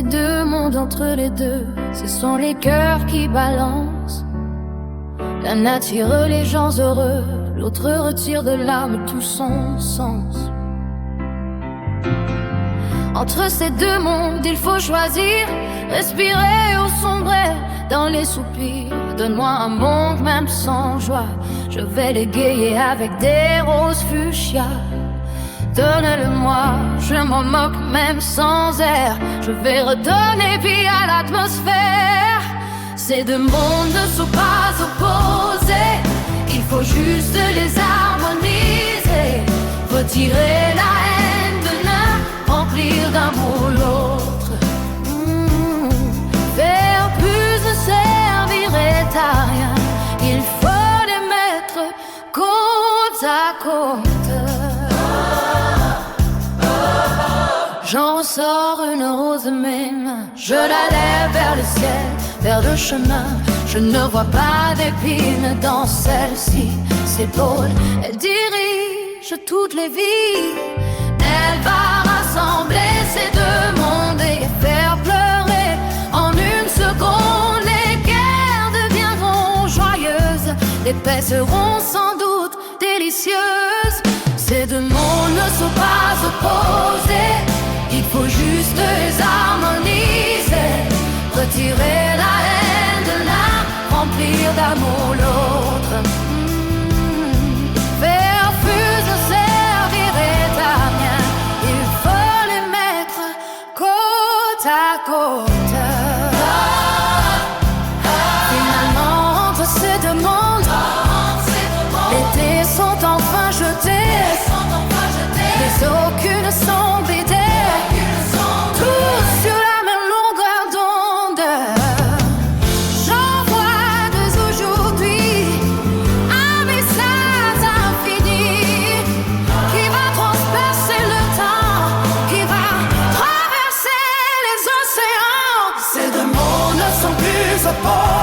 ces deux mondes entre les deux, ce sont les cœurs qui balancent. L'un attire les gens heureux, l'autre retire de l'âme tout son sens. Entre ces deux mondes, il faut choisir, respirer ou sombrer dans les soupirs. Donne-moi un monde même sans joie, je vais l'égayer avec des roses fuchsia. Donne-le-moi, je m'en moque même sans air, je vais redonner vie à l'atmosphère. Ces deux mondes ne sont pas opposés, il faut juste les harmoniser. Retirer la haine de l'un, remplir d'amour l'autre. Faire plus ne servirait à rien, il faut les mettre côte à côte. J'en ressors une rose de mes mains, je la lève vers le ciel, vers le chemin. Je ne vois pas d'épines dans celle-ci. C'est drôle, elle dirige toutes les vies. Elle va rassembler ces deux mondes et faire pleurer en une seconde. Les guerres deviendront joyeuses, les paix seront sans doute délicieuses. Ces deux mondes ne sont pas opposés, il faut juste les harmoniser. Retirer la haine de l'un, remplir d'amour l'autre. Faire plus ne servirait à rien, il faut les mettre côte à côte. Finalement, entre ces deux mondes, les dés sont enfin jetés, mais aucune sont bidées. Tous sur la même longueur d'onde. J'envoie dès aujourd'hui un message infini qui va transpercer le temps, qui va traverser les océans. Ces deux mondes ne sont plus opposés,